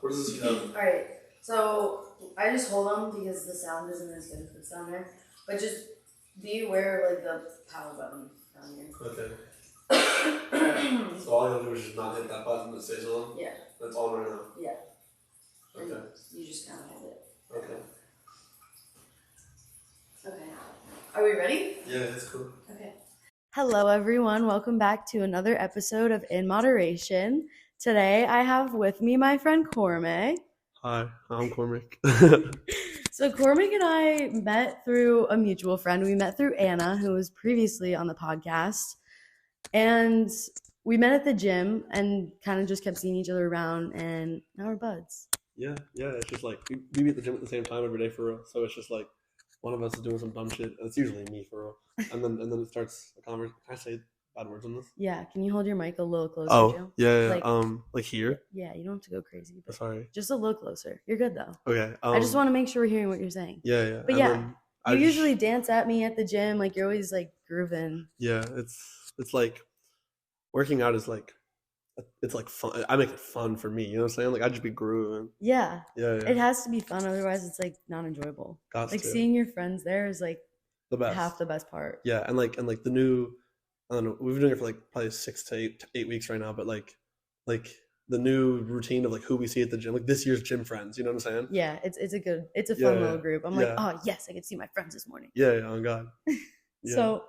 What does this have? Alright, so I just hold them because the sound isn't as good if it's down there. But just be aware of like the power button down here. Okay. So all you have to do is just not hit that button that stays on? Yeah. That's on right now? Yeah. Okay. And you just kind of hold it. Okay. Okay. Are we ready? Yeah, that's cool. Okay. Hello, everyone. Welcome back to another episode of InModeration. Today, I have with me my friend Cormac. Hi, I'm Cormac. So Cormac and I met through a mutual friend. We met through Anna, who was previously on the podcast. And we met at the gym and kind of just kept seeing each other around, and now we're buds. Yeah. It's just like we meet at the gym at the same time every day for real. So it's just like one of us is doing some dumb shit. And it's usually me for real. And then it starts a conversation. Can I say bad words on this? Yeah, can you hold your mic a little closer, Joe? Yeah. Like here? Yeah, you don't have to go crazy. But sorry. just a little closer. You're good though. Okay. I just want to make sure we're hearing what you're saying. Yeah. But you usually dance at me at the gym, like you're always like grooving. Yeah, it's like working out is like it's like fun. I make it fun for me. You know what I'm saying? Like I just be grooving. Yeah. Yeah. It has to be fun, otherwise it's like not enjoyable. Seeing your friends there is like the best. Half the best part. Yeah, and like the new, I don't know, we've been doing it for like probably 6 to 8 weeks right now, but like the new routine of like who we see at the gym, like this year's gym friends, you know what I'm saying? Yeah, it's a fun little group. I'm like, oh yes, I can see my friends this morning. Yeah, oh God. Yeah. So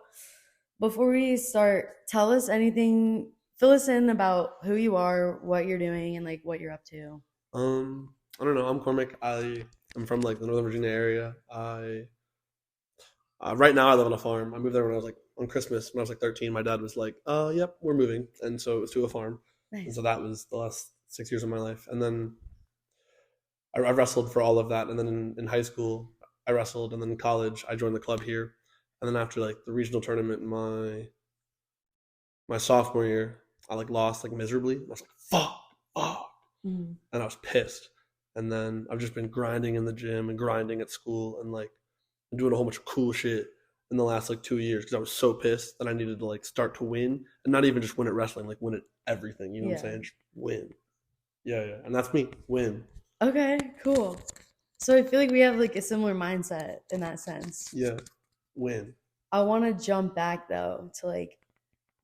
before we start, tell us anything, fill us in about who you are, what you're doing, and like what you're up to. I don't know. I'm Cormac. I'm from like the Northern Virginia area. Right now I live on a farm. I moved there when I was like on Christmas when I was like 13. My dad was like, yep, we're moving," and so it was to a farm. Nice. And so that was the last 6 years of my life. And then I wrestled for all of that. And then in high school I wrestled, and then in college I joined the club here. And then after like the regional tournament in my sophomore year, I like lost like miserably. I was like, fuck. Mm-hmm. And I was pissed. And then I've just been grinding in the gym and grinding at school and like doing a whole bunch of cool shit in the last like 2 years because I was so pissed that I needed to like start to win, and not even just win at wrestling, like win at everything. You know what I'm saying? Just win. Yeah. And that's me. Win. Okay, cool. So I feel like we have like a similar mindset in that sense. Yeah. Win. I want to jump back though to like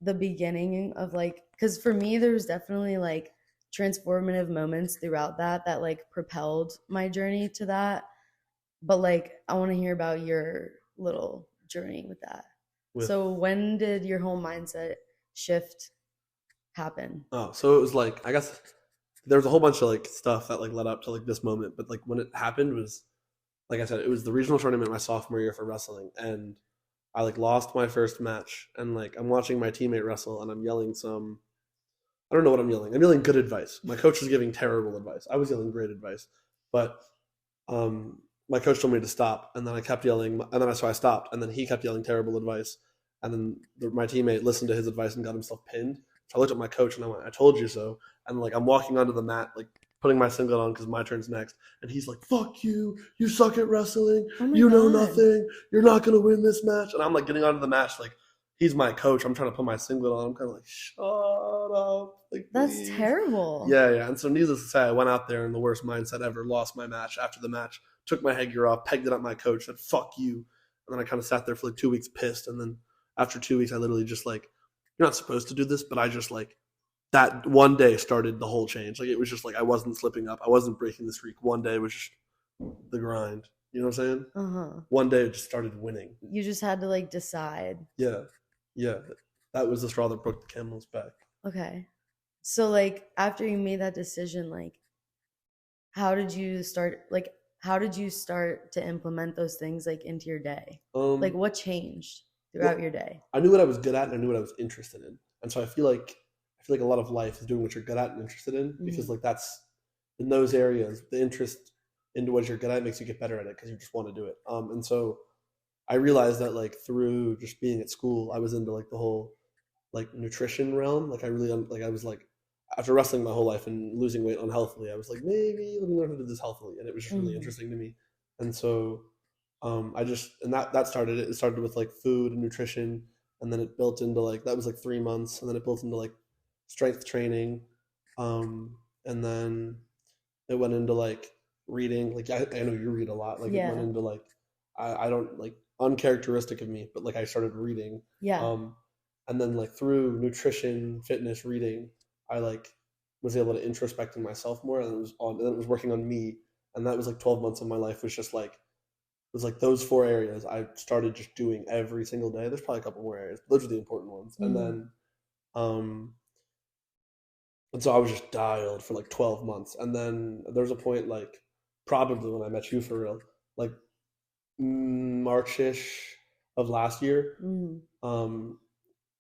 the beginning of like, because for me there was definitely like transformative moments throughout that like propelled my journey to that. But like I want to hear about your little journey with that. So when did your whole mindset shift happen? Oh, so it was like, I guess there was a whole bunch of like stuff that like led up to like this moment, but like when it happened was, like I said, it was the regional tournament my sophomore year for wrestling, and I like lost my first match, and like I'm watching my teammate wrestle and I'm yelling I don't know what I'm yelling. I'm yelling good advice. My coach was giving terrible advice. I was yelling great advice, but my coach told me to stop, and then I kept yelling, and then so I stopped, and then he kept yelling terrible advice, and then my teammate listened to his advice and got himself pinned. So I looked at my coach and I went, "I told you so." And like I'm walking onto the mat, like putting my singlet on because my turn's next, and he's like, "Fuck you! You suck at wrestling. You know nothing. You're not gonna win this match." And I'm like getting onto the match, like he's my coach. I'm trying to put my singlet on. I'm kind of like, "Shut up!" Like, that's terrible. Yeah. And so needless to say, I went out there in the worst mindset ever. Lost my match. After the match, took my headgear off, pegged it at my coach, said, "Fuck you." And then I kind of sat there for like 2 weeks pissed. And then after 2 weeks, I literally just like, you're not supposed to do this, but I just like, that one day started the whole change. Like it was just like, I wasn't slipping up. I wasn't breaking the streak. One day was just the grind. You know what I'm saying? Uh-huh. One day it just started winning. You just had to like decide. Yeah. That was the straw that broke the camel's back. Okay. So like after you made that decision, like how did you start to implement those things like into your day? Like what changed throughout your day? I knew what I was good at and I knew what I was interested in. And so I feel like a lot of life is doing what you're good at and interested in, because like that's in those areas, the interest into what you're good at makes you get better at it because you just want to do it. And so I realized that like through just being at school, I was into like the whole like nutrition realm. Like I really like I was like, after wrestling my whole life and losing weight unhealthily, I was like, maybe let me learn how to do this healthily, and it was just really interesting to me. And so that started it. It started with like food and nutrition, and then it built into like, that was like 3 months, and then it built into like strength training, and then it went into like reading. Like I know you read a lot. Like it went Yeah. into like I don't like uncharacteristic of me, but like I started reading. Yeah. And then like through nutrition, fitness, reading, I like was able to introspect in myself more, and then it was working on me, and that was like 12 months of my life was just like it was like those four areas I started just doing every single day. There's probably a couple more areas, but those are the important ones. And Mm. then um and so I was just dialed for like 12 months. And then there was a point like probably when I met you for real, like Marchish of last year. Mm. Um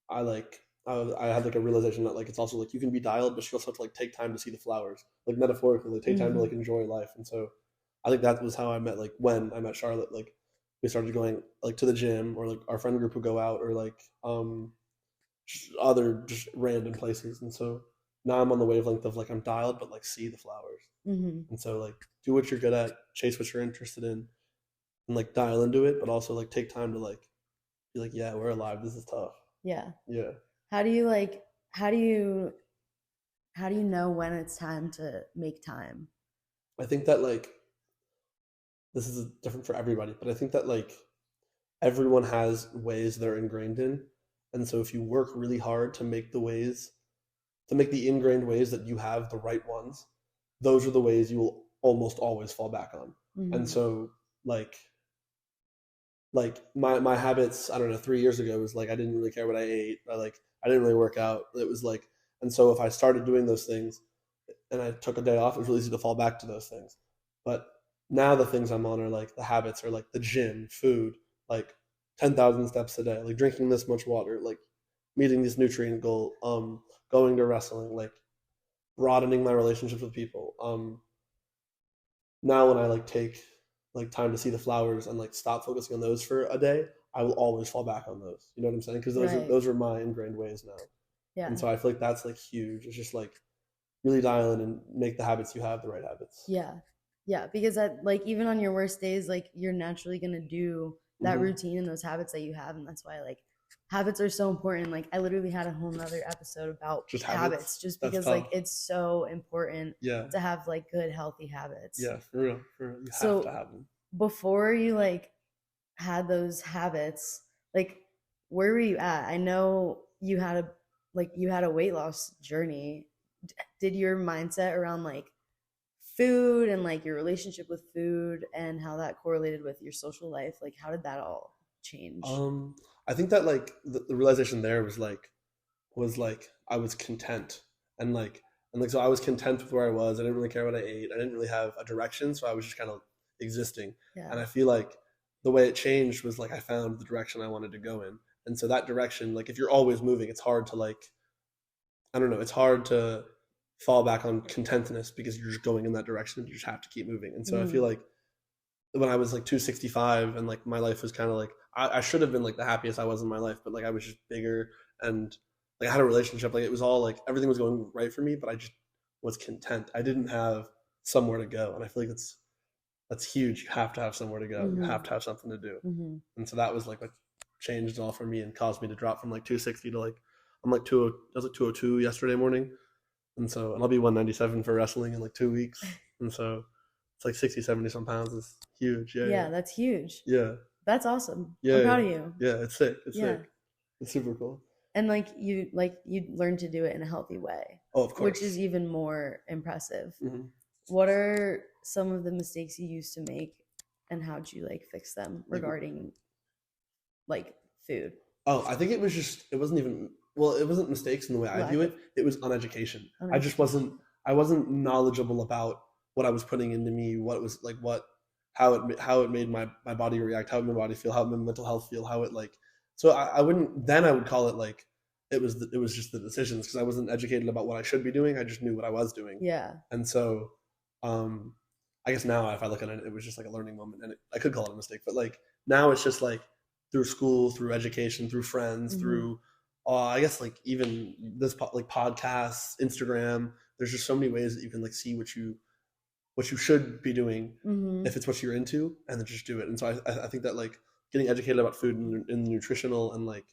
I had like a realization that like it's also like you can be dialed, but you also have to like take time to see the flowers, like metaphorically, like take time to Mm-hmm. like enjoy life. And so I think that was how I met. Like when I met Charlotte, like we started going like to the gym, or like our friend group would go out, or like just other just random places. And so now I'm on the wavelength of like I'm dialed, but like see the flowers. Mm-hmm. And so like do what you're good at, chase what you're interested in, and like dial into it, but also like take time to like be like, yeah, we're alive. This is tough. Yeah. Yeah. How do you like, how do you, how do you know when it's time to make time? I think that like this is different for everybody, but I think that like everyone has ways they're ingrained in. And so if you work really hard to make to make the ingrained ways that you have the right ones, those are the ways you will almost always fall back on. And Mm-hmm. so like my habits, I don't know, 3 years ago was like I didn't really care what I ate. I didn't really work out. It was like, and so if I started doing those things and I took a day off, it was really easy to fall back to those things. But now the things I'm on are like the habits are like the gym, food, like 10,000 steps a day, like drinking this much water, like meeting this nutrient goal, going to wrestling, like broadening my relationships with people. Now when I like take like time to see the flowers and like stop focusing on those for a day, I will always fall back on those. You know what I'm saying? Because Right. those are my ingrained ways now. And Yeah. so I feel like that's like huge. It's just like really dial in and make the habits you have the right habits. Yeah. Yeah. Because that, like, even on your worst days, like, you're naturally going to do that Hmm. routine and those habits that you have. And that's why, like, habits are so important. Like, I literally had a whole nother episode about Just habits habits. just That's because, like, tough. it's so important Yeah. to have, like, good, healthy habits. Yeah. For real. For real. You have to So, have them. before you, like, had those habits, like, where were you at? I know you had a, like, you had a weight loss journey. Did your mindset around, like, food and like your relationship with food and how that correlated with your social life, like how did that all change? Um, I think that like the realization there was like I was content, and like so I was content with where I was. I didn't really care what I ate. I didn't really have a direction, so I was just kind of existing. Yeah. And I feel like the way it changed was like I found the direction I wanted to go in. And so that direction, like if you're always moving, it's hard to like I don't know, it's hard to fall back on contentness because you're just going in that direction. You just have to keep moving. And so I feel Mm. like when I was like 265 and like my life was kind of like I should have been like the happiest I was in my life, but like I was just bigger, and like I had a relationship, like it was all like everything was going right for me, but I just was content. I didn't have somewhere to go, and I feel like that's huge. You have to have somewhere to go. You Mm-hmm. have to have something to do, Mm-hmm. and so that was like what changed it all for me and caused me to drop from like 260 to like I'm like 20. I was like 202 yesterday morning, and I'll be 197 for wrestling in like 2 weeks, and so it's like 60, 70 some pounds is huge. Yeah, yeah, Yeah, that's huge. yeah. That's awesome. Yeah, I'm yeah, proud of you. yeah. It's sick. It's Yeah. sick. It's super cool. And like you learn to do it in a healthy way, Oh, of which course. is even more impressive. Hmm. What are some of the mistakes you used to make and how'd you like fix them Like, regarding like food? oh, I think it was just. It wasn't even. Well, it wasn't mistakes in the way I Lack view of it. It was uneducation. I just uneducation. wasn't. I wasn't knowledgeable about what I was putting into me. What it was like. What. How it made my body react. How it made my body feel. How it made my mental health feel. How it like. So I wouldn't. Then I would call it like. It was just the decisions because I wasn't educated about what I should be doing. I just knew what I was doing. Yeah. And so, um, I guess now if I look at it, it was just like a learning moment, and I could call it a mistake. But like now, it's just like through school, through education, through friends, Mm-hmm. through I guess like even like podcasts, Instagram. There's just so many ways that you can like see what you should be doing Mm-hmm. if it's what you're into, and then just do it. And so I think that like getting educated about food in the nutritional and like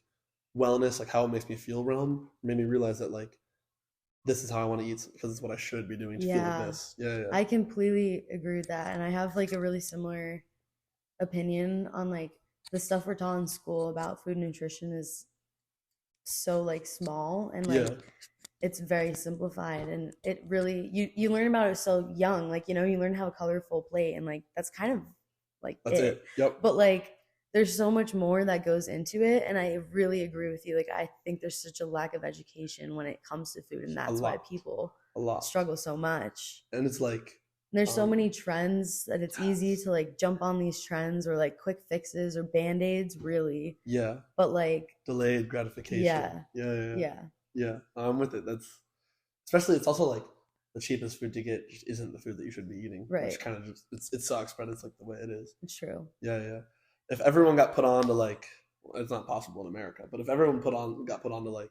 wellness, like how it makes me feel realm, made me realize that like this is how I want to eat because it's what I should be doing to feel like this. Yeah, I completely agree with that. And I have like a really similar opinion on like the stuff we're taught in school about food and nutrition is so like small and yeah, like it's very simplified, and it really you learn about it so young. Like, you know, you learn how a colorful plate, and like that's kind of like that's it. Yep, but like there's so much more that goes into it, and I really agree with you. Like, I think there's such a lack of education when it comes to food, and that's why people a lot. struggle so much. And it's like there's so many trends that it's easy to like jump on these trends or like quick fixes or band-aids, really. Yeah. But like delayed gratification. Yeah. I'm with it. That's especially, it's also like the cheapest food to get just isn't the food that you should be eating. Right. Which kind of just it sucks, but it's like the way it is. It's true. Yeah. If everyone got put on to like, well, it's not possible in America, but if everyone got put on to like,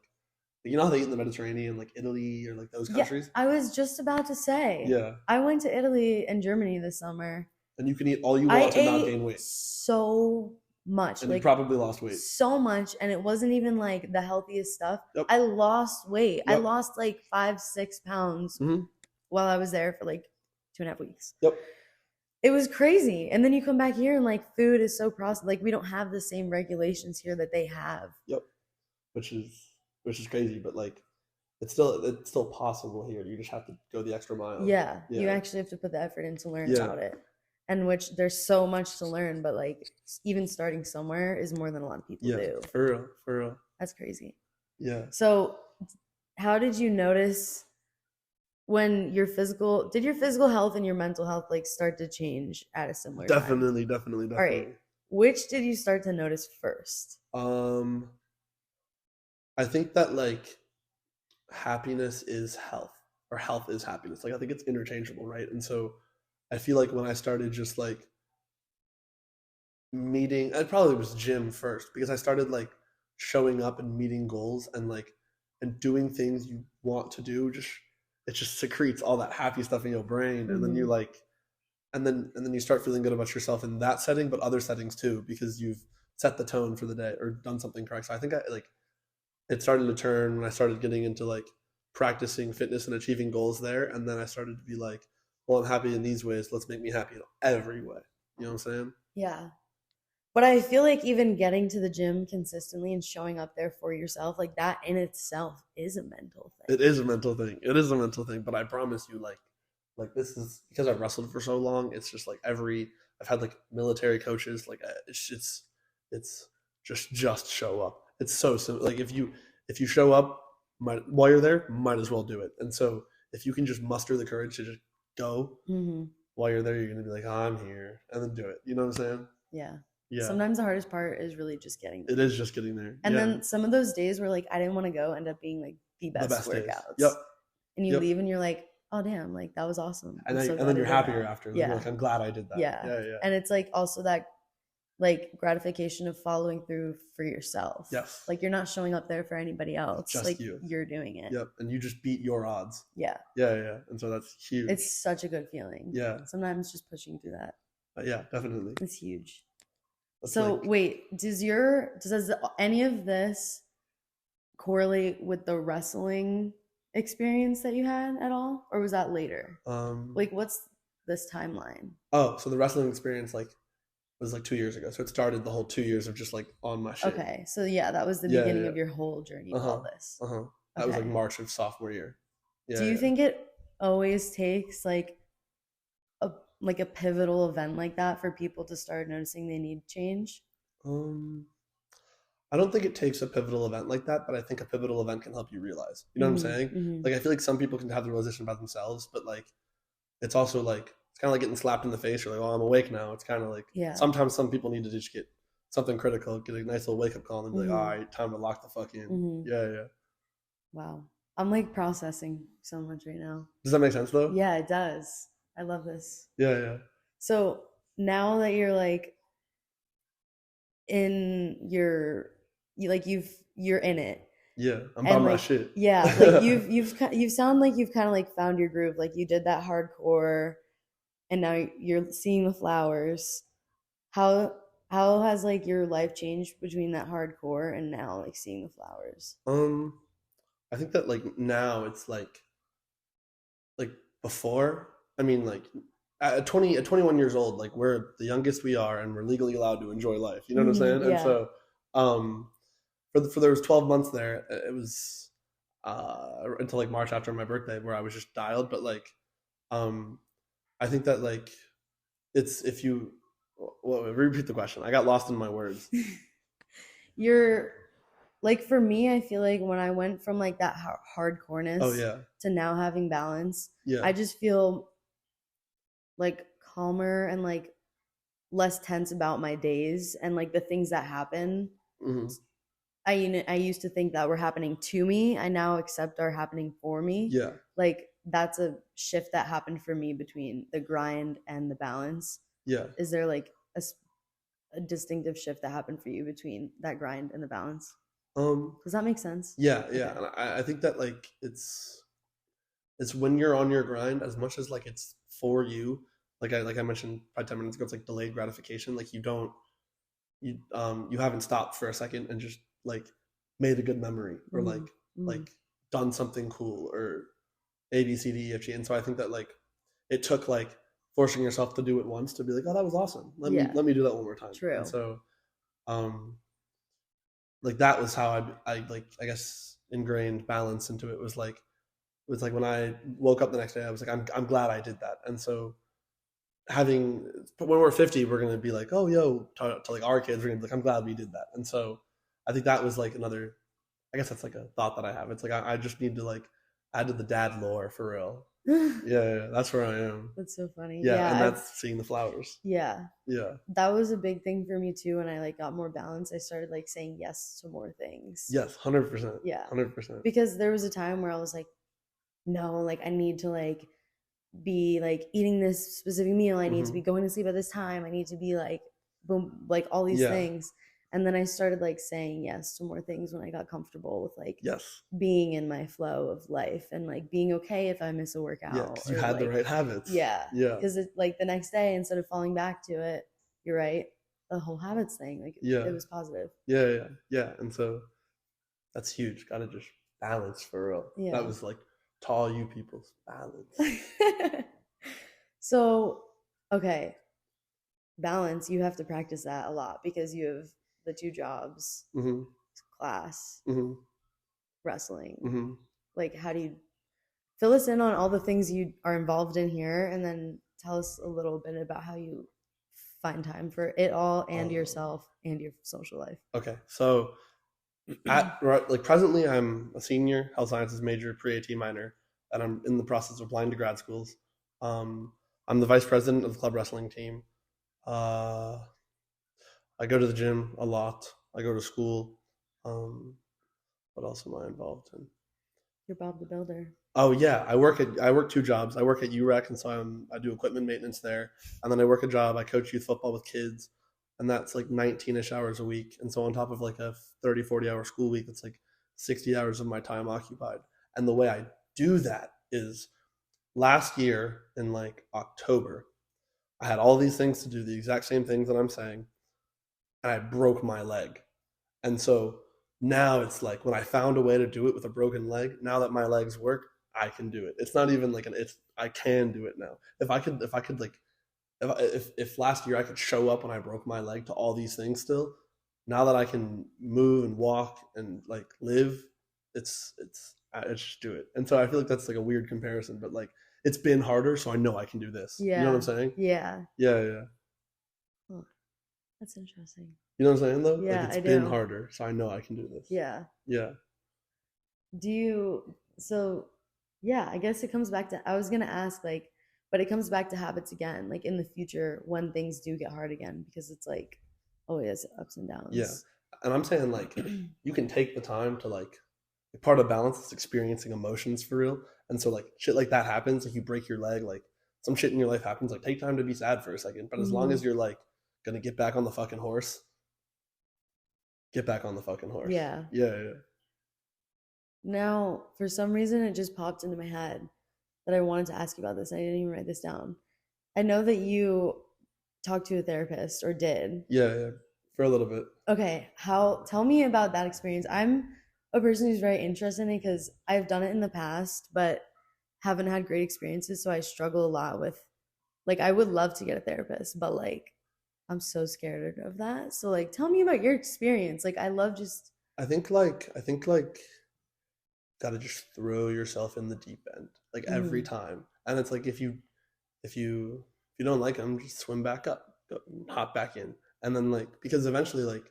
you know how they eat in the Mediterranean, like Italy or like those countries? Yeah, I was just about to say. Yeah. I went to Italy and Germany this summer. And you can eat all you want to not gain weight. So much. And like, you probably lost weight. So much. And it wasn't even like the healthiest stuff. Yep. I lost weight. Yep. I lost like 5-6 pounds while I was there for like 2.5 weeks. Yep. It was crazy. And then you come back here and like food is so processed. Like, we don't have the same regulations here that they have. Yep. Which is crazy, but like it's still possible here. You just have to go the extra mile. Yeah. You actually have to put the effort in to learn about it. And which there's so much to learn, but like even starting somewhere is more than a lot of people do. For real. That's crazy. Yeah. So how did you notice when your physical health and your mental health like start to change at a similar time? Definitely. All right. Which did you start to notice first? I think that like happiness is health, or health is happiness. Like, I think it's interchangeable, right? And so I feel like when I started just like meeting, it probably was gym first, because I started like showing up and meeting goals and like and doing things you want to do. It just secretes all that happy stuff in your brain, and then you like, and then you start feeling good about yourself in that setting, but other settings too, because you've set the tone for the day or done something correct. So I think it started to turn when I started getting into like practicing fitness and achieving goals there, and then I started to be like, well, I'm happy in these ways. Let's make me happy in every way. You know what I'm saying? Yeah. But I feel like even getting to the gym consistently and showing up there for yourself, like that in itself is a mental thing. It is a mental thing. But I promise you, like this is because I've wrestled for so long. It's just like I've had like military coaches. Like it's just show up. It's so simple. Like if you show up while you're there, might as well do it. And so if you can just muster the courage to just go while you're there, you're gonna be like, oh, I'm here, and then do it. You know what I'm saying? Yeah. Sometimes the hardest part is really just getting there. It is just getting there. And then some of those days where like I didn't want to go end up being like the best workouts. Days. Yep. And you leave and you're like, oh damn, like that was awesome. And then you're happier after. Yeah. Like, I'm glad I did that. Yeah. And it's like also that like gratification of following through for yourself. Yes. Like you're not showing up there for anybody else. Just like you. You're doing it. Yep. And you just beat your odds. Yeah. Yeah. And so that's huge. It's such a good feeling. Yeah. Sometimes just pushing through that. Yeah, definitely. It's huge. So wait, does any of this correlate with the wrestling experience that you had at all, or was that later? Like, what's this timeline? Oh, so the wrestling experience was 2 years ago. So it started the whole 2 years of just like on my shit. Okay, so yeah, that was the beginning of your whole journey with all this. That was like March of sophomore year. Yeah. Do you think it always takes like a pivotal event like that for people to start noticing they need change? I don't think it takes a pivotal event like that, but I think a pivotal event can help you realize. You know what I'm saying? Like, I feel like some people can have the realization about themselves, but like it's also like it's kind of like getting slapped in the face. You're like, well, I'm awake now. It's kind of like sometimes some people need to just get something critical, get a nice little wake up call, and be like, all right, time to lock the fuck in. Yeah. Wow, I'm like processing so much right now. Does that make sense though? Yeah, it does. I love this. Yeah. So now that you're like in you're in it. Yeah, I'm about my shit. Yeah, like you sound like you've kind of like found your groove. Like you did that hardcore, and now you're seeing the flowers. How has like your life changed between that hardcore and now like seeing the flowers? I think that like now it's like before. I mean, like at 21 years old, like we're the youngest we are, and we're legally allowed to enjoy life. You know what I'm saying? And Yeah. so, for there was 12 months there. It was until like March after my birthday where I was just dialed. But like, um, I think that like it's if you well, repeat the question. I got lost in my words. You're like, for me, I feel like when I went from like that Oh hardcoreness yeah, to now having balance, yeah, I just feel like calmer and like less tense about my days and like the things that happen. hmm I used to think that were happening to me. I now accept are happening for me. yeah, Like that's a shift that happened for me between the grind and the balance. yeah. Is there like a distinctive shift that happened for you between that grind and the balance? Does that make sense? Yeah, yeah. Okay. And I think that like it's when you're on your grind as much as like it's for you. Like I mentioned 5 10 minutes ago, it's like delayed gratification. Like you haven't stopped for a second and just like made a good memory or Mm-hmm. Mm-hmm. like done something cool or A B C D E F G. And so I think that like it took like forcing yourself to do it once to be like, oh, that was awesome. Yeah. Let me do that one more time. True. And so um like that was how I like I guess ingrained balance into it. Was like when I woke up the next day, I was like, I'm glad I did that. And so having when we're 50, we're gonna be like, oh yo, to like our kids, we're gonna be like, I'm glad we did that. And so I think that was like another. I guess that's like a thought that I have. It's like I just need to like add to the dad lore for real. Yeah, that's where I am. That's so funny. Yeah, Yeah, and that's seeing the flowers. yeah. Yeah. That was a big thing for me too. When I like got more balance, I started like saying yes to more things. Yes, 100%. Yeah. 100%. Because there was a time where I was like, no, like I need to like be like eating this specific meal. I need to be going to sleep at this time. I need to be like boom, like all these Yeah. things. And then I started like saying yes to more things when I got comfortable with like Yes. being in my flow of life and like being okay if I miss a workout. Yeah, because you had like, the right habits. Yeah. Yeah. Because it like the next day, instead of falling back to it, you're right. The whole habits thing, like Yeah. it was positive. Yeah. And so that's huge. Gotta just balance for real. Yeah. That was like to all you people's balance. So, okay, balance. You have to practice that a lot because you have the 2 jobs, class, wrestling. Like, how do you fill us in on all the things you are involved in here, and then tell us a little bit about how you find time for it all and yourself and your social life? Okay, so like presently, I'm a senior health sciences major, pre-AT minor, and I'm in the process of applying to grad schools. I'm the vice president of the club wrestling team. I go to the gym a lot. I go to school. What else am I involved in? You're Bob the Builder. Oh yeah, I work 2 jobs. I work at UREC, and so I do equipment maintenance there, and then I work a job. I coach youth football with kids, and that's like 19ish hours a week. And so on top of like a 30, 40 hour school week, it's like 60 hours of my time occupied. And the way I do that is last year in like October, I had all these things to do, the exact same things that I'm saying, and I broke my leg. And so now it's like when I found a way to do it with a broken leg, now that my legs work, I can do it. It's not even like I can do it now. If I could like if last year I could show up when I broke my leg to all these things still, now that I can move and walk and like live, I just do it. And so I feel like that's like a weird comparison, but like it's been harder, so I know I can do this. Yeah. You know what I'm saying? Yeah. Yeah. Huh. That's interesting. You know what I'm saying though? Yeah, like it's been harder, so I know I can do this. Yeah. Yeah. Yeah, I guess it comes back to, I was gonna ask like, but it comes back to habits again, like in the future when things do get hard again, because it's like always ups and downs. Yeah. And I'm saying like you can take the time to like part of balance is experiencing emotions for real. And so like shit like that happens, like you break your leg, like some shit in your life happens, like take time to be sad for a second. But as long as you're like gonna get back on the fucking horse, get back on the fucking horse. Yeah. Yeah. Now, for some reason, it just popped into my head that I wanted to ask you about this. I didn't even write this down. I know that you talked to a therapist or did. Yeah, for a little bit. Okay, tell me about that experience. a person who's very interested in it because I've done it in the past, but haven't had great experiences. So I struggle a lot with, like, I would love to get a therapist, but like, I'm so scared of that. So like, tell me about your experience. Like, I love just. I think gotta just throw yourself in the deep end like every Mm, time, and it's like if you don't like them, just swim back up, go, hop back in, and then like because eventually like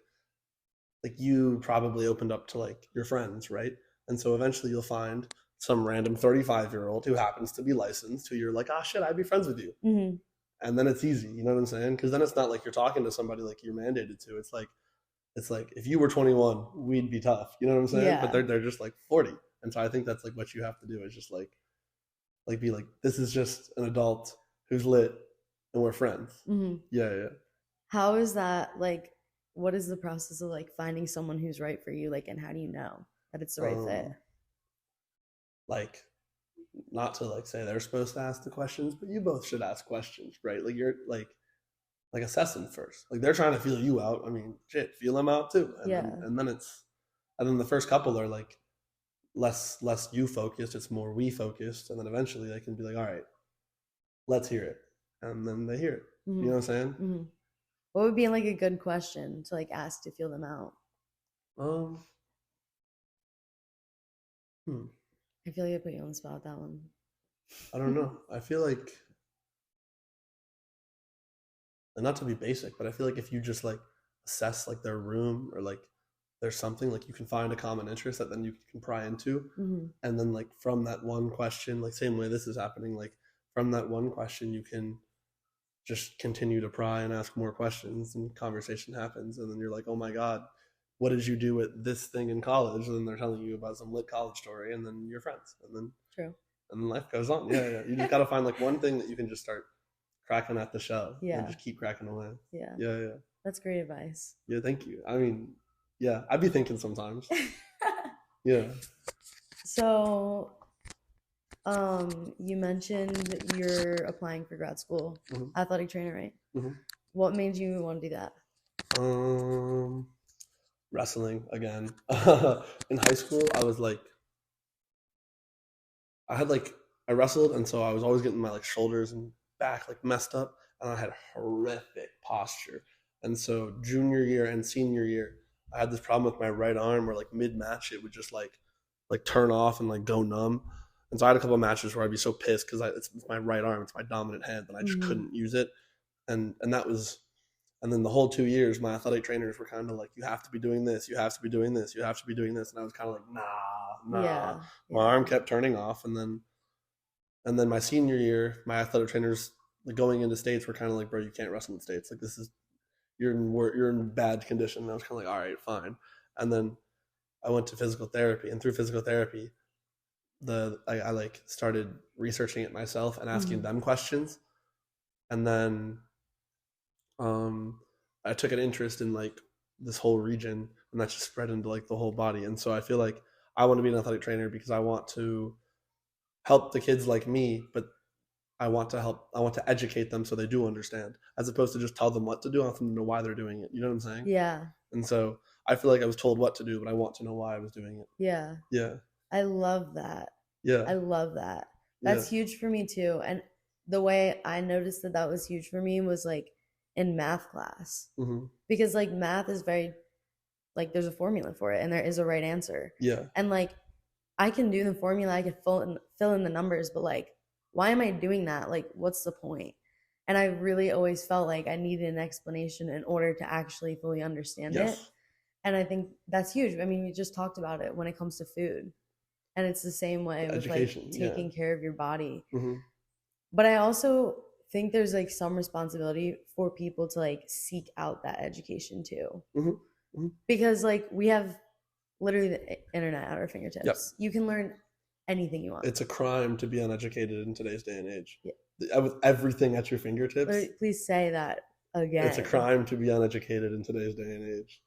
you probably opened up to like your friends, right? And so eventually you'll find some random 35-year-old who happens to be licensed who you're like, ah, shit, I'd be friends with you. mm-hmm. And then it's easy, you know what I'm saying? Because then it's not like you're talking to somebody like you're mandated to. It's like if you were 21, we'd be tough, you know what I'm saying? But Yeah. they're just like 40. And so I think that's like what you have to do is just like be like, this is just an adult who's lit and we're friends. Mm-hmm. Yeah, yeah. How is that like? What is the process of like finding someone who's right for you? Like, and how do you know that it's the right fit? Um, like not to like say they're supposed to ask the questions, but you both should ask questions, right? Like you're like assess them first. Like they're trying to feel you out. I mean, shit, feel them out too. And Yeah. then the first couple are like less you focused, it's more we focused, and then eventually they can be like, all right, let's hear it. And then they hear it. Mm-hmm. You know what I'm saying? Mm-hmm. What would be like a good question to like ask to feel them out? Um hmm, I feel like I put you on the spot with that one. I don't know. I feel like, and not to be basic, but I feel like if you just like assess like their room or like there's something like you can find a common interest that then you can pry into, Mm-hmm. and then like from that one question, like same way this is happening, like from that one question you can just continue to pry and ask more questions and conversation happens, and then you're like, oh my god, what did you do at this thing in college? And then they're telling you about some lit college story, and then you're friends, True. and then life goes on. Yeah, yeah. You just got to find like one thing that you can just start cracking at the shell and Yeah. just keep cracking away. Yeah. Yeah, yeah. That's great advice. Yeah, thank you. I mean, yeah, I'd be thinking sometimes. Yeah. So, you mentioned you're applying for grad school, Mhm. athletic trainer, right? Mhm. What made you want to do that? Um, Wrestling again. In high school, I was like, I had like, I wrestled, and so I was always getting my like shoulders and back like messed up, and I had horrific posture. And so junior year and senior year, I had this problem with my right arm where like mid match it would just like turn off and like go numb. And so I had a couple of matches where I'd be so pissed because it's my right arm, it's my dominant hand, and I just Mm-hmm. couldn't use it. And that was, and then the whole 2 years, my athletic trainers were kind of like, you have to be doing this, you have to be doing this, you have to be doing this, and I was kind of like, nah. Yeah. My Yeah. arm kept turning off, and then my senior year, my athletic trainers like going into states were kind of like, bro, you can't wrestle in states. Like this is you're in bad condition. And I was kind of like, all right, fine. And then I went to physical therapy, and through physical therapy, I like started researching it myself and asking Mm-hmm. them questions, and then I took an interest in like this whole region, and that just spread into like the whole body. And so I feel like I want to be an athletic trainer because I want to help the kids like me, but I want to educate them so they do understand, as opposed to just tell them what to do. I want them to know why they're doing it. You know what I'm saying? Yeah. And so I feel like I was told what to do, but I want to know why I was doing it. Yeah. Yeah. I love that. I Yeah. love that. Yeah. That's huge for me too. And the way I noticed that that was huge for me was like in math class. Mm-hmm. Because like math is very like there's a formula for it and there is a right answer. Yeah. And like I can do the formula, I can fill in the numbers, but like why am I doing that? Like what's the point? And I really always felt like I needed an explanation in order to actually fully understand it. Yes. And I think that's huge. I mean, you just talked about it when it comes to food. And it's the same way with like Education. Yeah. taking care of your body. Mm-hmm. But I also think there's like some responsibility for people to like seek out that education too. Mm-hmm. Mm-hmm. Because like we have literally the internet at our fingertips. Yep. You can learn anything you want. It's a crime to be uneducated in today's day and age. Yeah. With everything at your fingertips. Please say that again. It's a crime to be uneducated in today's day and age.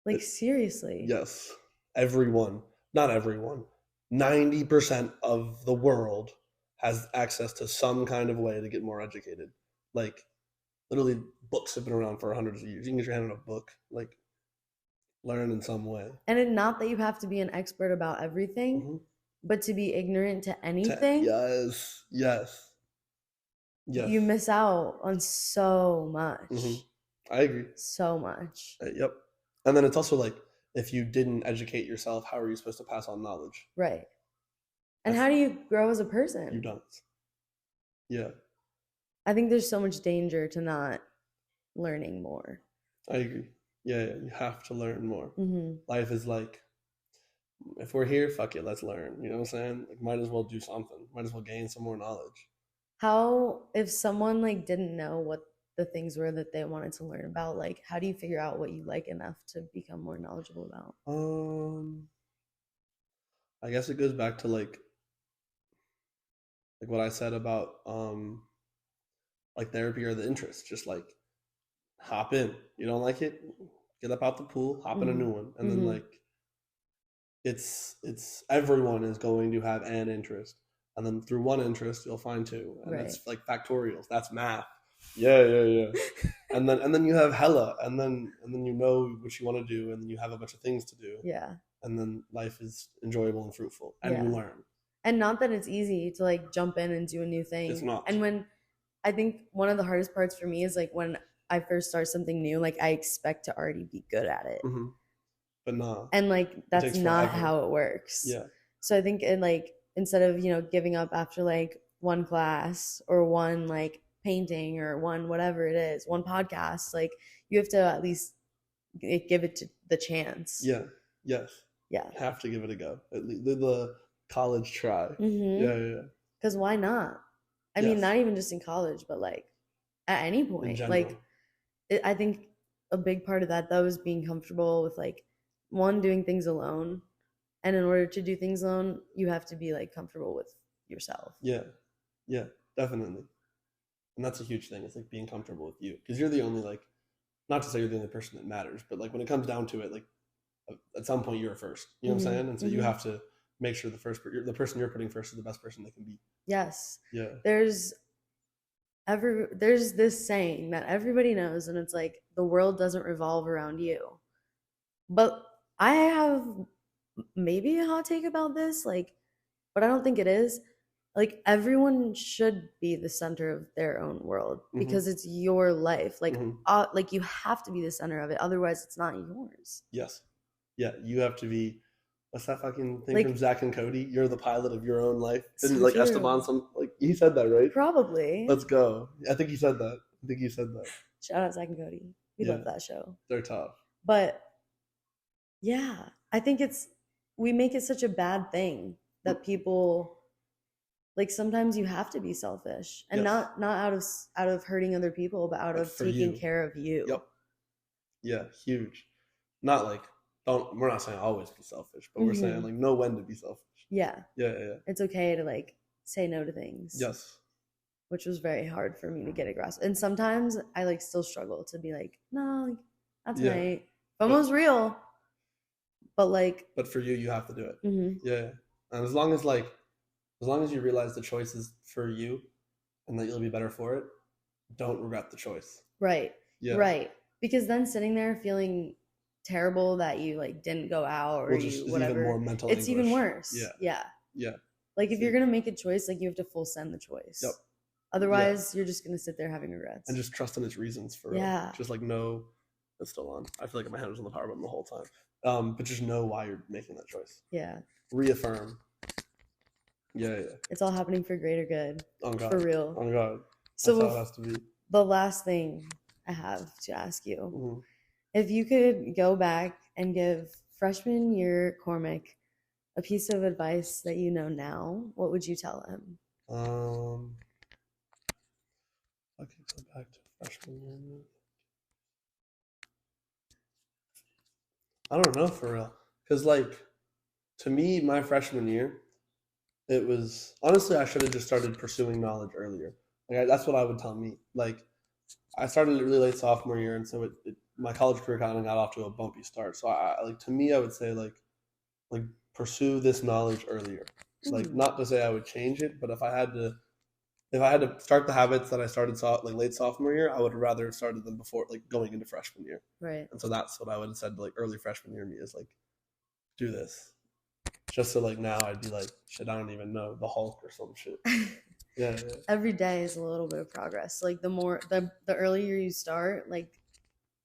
Like seriously. Yes. Everyone, not everyone, 90% of the world has access to some kind of way to get more educated. Like literally books have been around for hundreds of years. You can get your hand on a book. Like learn in some way. And not that you have to be an expert about everything, but to be ignorant to anything. Yes. You miss out on so much. I agree. So much. Yep. And then it's also like, if you didn't educate yourself, how are you supposed to pass on knowledge? Right. And how do you grow as a person? You don't. Yeah. I think there's so much danger to not learning more. I agree. Yeah, you have to learn more. Life is like, if we're here, fuck it, let's learn. You know what I'm saying? Like, might as well do something. Might as well gain some more knowledge. How, if someone like didn't know what the things were that they wanted to learn about, like, how do you figure out what you like enough to become more knowledgeable about? I guess it goes back to like what I said about like therapy or the interest. Just like hop in. You don't like it, get up out the pool, hop in a new one, and then like it's everyone is going to have an interest, and then through one interest you'll find two, and it's like factorials. That's math. Yeah. and then you have hella, and then you know what you want to do, and then you have a bunch of things to do. Yeah. And then life is enjoyable and fruitful, and you learn. And not that it's easy to like jump in and do a new thing. It's not. And when I think one of the hardest parts for me is like when I first start something new, like I expect to already be good at it. But nah. And like that's not how it works. Yeah. So I think in like instead of, you know, giving up after like one class or one like painting or one whatever it is, one podcast, like you have to at least give it to the chance. Yeah. Yes. Yeah. You have to give it a go. At least the college try. Yeah. Because why not? I mean, not even just in college, but like at any point. Like, I think a big part of that though is being comfortable with like one, doing things alone, and in order to do things alone, you have to be like comfortable with yourself. Yeah, definitely. And that's a huge thing. It's like being comfortable with you, because you're the only, like, not to say you're the only person that matters, but like when it comes down to it, like at some point you're first. You know what I'm saying? And so you have to make sure the person you're putting first is the best person they can be. Yes. Yeah. There's this saying that everybody knows, and it's like the world doesn't revolve around you. But I have maybe a hot take about this, like, but I don't think it is. Like, everyone should be the center of their own world because it's your life. Like, like you have to be the center of it, otherwise it's not yours. Yes. Yeah, you have to be. What's that fucking thing from Zack and Cody? You're the pilot of your own life. Didn't like Esteban he said that, right? Probably. Let's go. I think he said that. Shout out Zack and Cody. We love that show. They're tough. But yeah, I think we make it such a bad thing that people, like, sometimes you have to be selfish, and not out of hurting other people, but out of taking care of you. Yep. Yeah, huge. Not like we're not saying always be selfish, but we're saying like know when to be selfish. Yeah. Yeah. It's okay to like say no to things. Yes. Which was very hard for me to get a grasp. And sometimes I like still struggle to be like, no, like, not tonight. FOMO's real. But like, but for you have to do it. Yeah. And as long as you realize the choice is for you and that you'll be better for it, don't regret the choice. Right. Yeah. Right. Because then sitting there feeling terrible that you like didn't go out or you whatever, even more mental it's anguish. Even worse. Yeah. Like if you're gonna make a choice, like you have to full send the choice. Yep. Otherwise, you're just gonna sit there having regrets. And just trust in its reasons for real. Just like know it's still on. I feel like my hand was on the power button the whole time. But just know why you're making that choice. Yeah. Reaffirm. Yeah. It's all happening for greater good. On God. For real. On God. So that's how it has to be. The last thing I have to ask you. If you could go back and give freshman year Cormac a piece of advice that you know now, what would you tell him? I could go back to freshman year. I don't know, for real. Because, like, to me, my freshman year, it was... Honestly, I should have just started pursuing knowledge earlier. Like, that's what I would tell me. Like, I started really late sophomore year, and so my college career kind of got off to a bumpy start. So, to me, I would say, like pursue this knowledge earlier. Like, not to say I would change it, but if I had to if I had to start the habits that I started like late sophomore year, I would have rather have started them before, like going into freshman year. Right. And so that's what I would have said to like early freshman year me is like, do this. Just so like now I'd be like, shit, I don't even know, the Hulk or some shit. Yeah. Every day is a little bit of progress. Like the earlier you start, like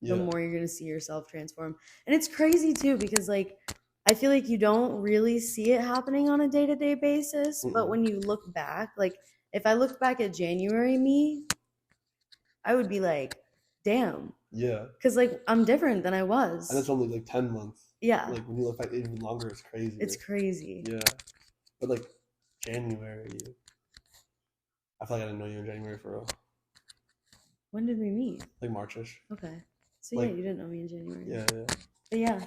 the more you're gonna see yourself transform. And it's crazy too, because like I feel like you don't really see it happening on a day-to-day basis. But when you look back, like if I looked back at January me, I would be like, damn. Yeah. Because like I'm different than I was. And it's only like 10 months. Yeah. Like when you look back even longer, it's crazy. It's crazy. Yeah. But like January, I feel like I didn't know you in January for real. When did we meet? Like Marchish. Okay. So like, yeah, you didn't know me in January. Yeah. But yeah,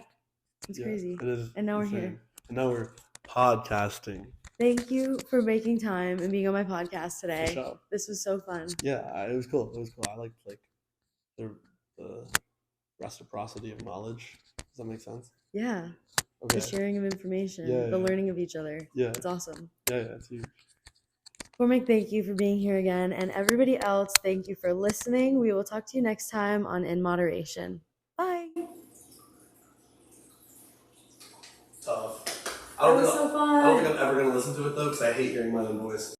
it's crazy. It is. And now insane. we're here. And now we're podcasting. Thank you for making time and being on my podcast today. For sure. This was so fun. Yeah, it was cool. I liked like the reciprocity of knowledge. Does that make sense? Yeah. Okay. The sharing of information, the learning of each other. Yeah. It's awesome. Yeah, it's huge. Cormac, thank you for being here again. And everybody else, thank you for listening. We will talk to you next time on InModeration. Bye. Tough. That was so fun. I don't think I'm ever going to listen to it though because I hate hearing my own voice.